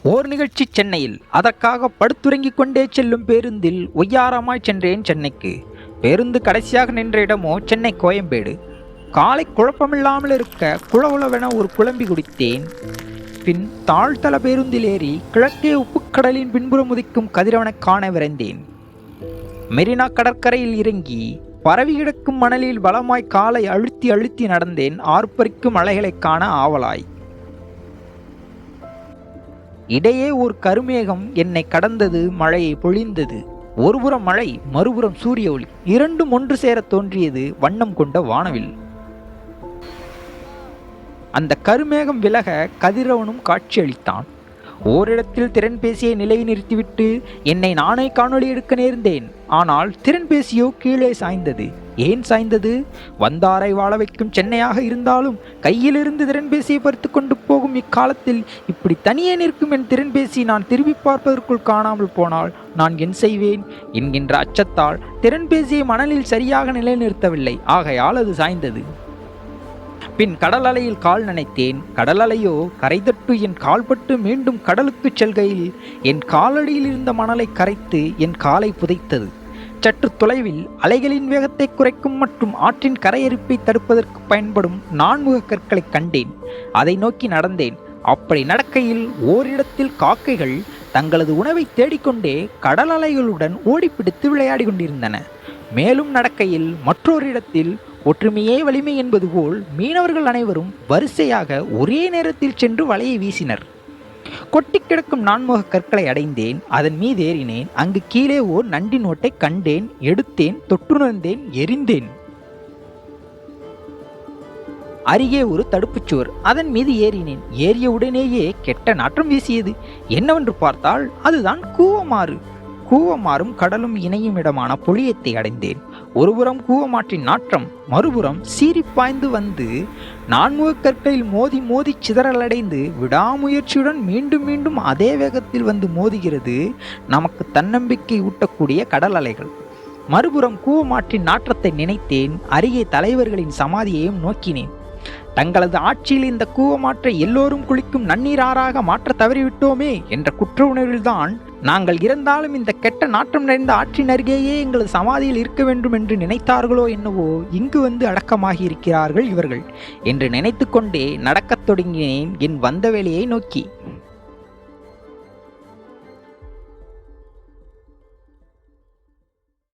ஓர் நிகழ்ச்சி சென்னையில். அதற்காக படுத்துறங்கிக் கொண்டே செல்லும் பேருந்தில் ஒய்யாரமாய் சென்றேன் சென்னைக்கு. பேருந்து கடைசியாக நின்ற இடமோ சென்னை கோயம்பேடு. காலை குழப்பமில்லாமல் இருக்க குளவுளவென ஒரு குழம்பி குடித்தேன். பின் தாழ்த்தள பேருந்தில் ஏறி கிழக்கே உப்புக்கடலின் பின்புறம் உதிக்கும் கதிரவனை காண விரைந்தேன். மெரினா கடற்கரையில் இறங்கி பரவி கிடக்கும் மணலில் பலமாய் காலை அழுத்தி அழுத்தி நடந்தேன். ஆர்ப்பரிக்கும் அலைகளைக் காண ஆவலாய். இடையே ஒரு கருமேகம் என்னை கடந்தது. மழையை பொழிந்தது. ஒருபுறம் மழை, மறுபுறம் சூரிய ஒளி, இரண்டும் ஒன்று சேர தோன்றியது வண்ணம் கொண்ட வானவில். அந்த கருமேகம் விலக கதிரவனும் காட்சியளித்தான். ஓரிடத்தில் திறன்பேசியை நிலையை நிறுத்திவிட்டு என்னை நானே காணொளி எடுக்க நேர்ந்தேன். ஆனால் திறன்பேசியோ கீழே சாய்ந்தது. ஏன் சாய்ந்தது? வந்தாரை வாழ வைக்கும் சென்னையாக இருந்தாலும் கையிலிருந்து திறன்பேசியை பறித்து கொண்டு போகும் இக்காலத்தில் இப்படி தனியே நிற்கும் என் திறன்பேசி நான் திரும்பி பார்ப்பதற்குள் காணாமல் போனால் நான் என் செய்வேன் என்கின்ற அச்சத்தால் திறன்பேசியை மணலில் சரியாக நிலைநிறுத்தவில்லை. ஆகையால் அது சாய்ந்தது. பின் கடல் அலையில் கால் நனைத்தேன். கடல் அலையோ கரைதட்டு என் கால்பட்டு மீண்டும் கடலுக்கு செல்கையில் என் காலடியில் இருந்த மணலை கரைத்து என் காலை புதைத்தது. சற்று தொலைவில் அலைகளின் வேகத்தை குறைக்கும் மற்றும் ஆற்றின் கரையரிப்பை தடுப்பதற்கு பயன்படும் நான்முக கற்களை கண்டேன். அதை நோக்கி நடந்தேன். அப்படி நடக்கையில் ஓரிடத்தில் காக்கைகள் தங்களது உணவை தேடிக்கொண்டே கடல் அலைகளுடன் ஓடிப்பிடித்து விளையாடி கொண்டிருந்தன. மேலும் நடக்கையில் மற்றொரு இடத்தில் ஒற்றுமையே வலிமை என்பது போல் மீனவர்கள் அனைவரும் வரிசையாக ஒரே நேரத்தில் சென்று வலையை வீசினர். கொட்டி கிடக்கும் நான்முக கற்களை அடைந்தேன். அதன் மீது ஏறினேன். அங்கு கீழே ஓர் நண்டின் ஓட்டை கண்டேன். எடுத்தேன், தொட்டுணர்ந்தேன், எரிந்தேன். அருகே ஒரு தடுப்புச்சுவர். அதன் மீது ஏறினேன். ஏறிய உடனேயே கெட்ட நாற்றம் வீசியது. என்னவென்று பார்த்தால் அதுதான் கூவமாறு. கூவமாறும் கடலும் இணையும் இடமான பொழியத்தை அடைந்தேன். ஒருபுறம் கூவமாற்றின் நாற்றம், மறுபுறம் சீறி பாய்ந்து வந்து நான்முக கற்களில் மோதி மோதி சிதறலடைந்து விடாமுயற்சியுடன் மீண்டும் மீண்டும் அதே வேகத்தில் வந்து மோதுகிறது நமக்கு தன்னம்பிக்கை ஊட்டக்கூடிய கடல் அலைகள். மறுபுறம் கூவமாற்றின் நாற்றத்தை நினைத்தேன். அருகே தலைவர்களின் சமாதியையும் நோக்கினேன். தங்களது ஆட்சியில் இந்த கூவமாற்றை எல்லோரும் குளிக்கும் நன்னீராறாக மாற்ற தவறிவிட்டோமே என்ற குற்ற உணர்வில்தான் நாங்கள் இறந்தாலும் இந்த கெட்ட நாற்றம் நிறைந்த ஆற்றின் அருகேயே எங்களது சமாதியில் இருக்க வேண்டும் என்று நினைத்தார்களோ என்னவோ. இங்கு வந்து அடக்கமாகி இருக்கிறார்கள் இவர்கள் என்று நினைத்து கொண்டே நடக்கத் தொடங்கினேன் என் வந்த வேலையை நோக்கி.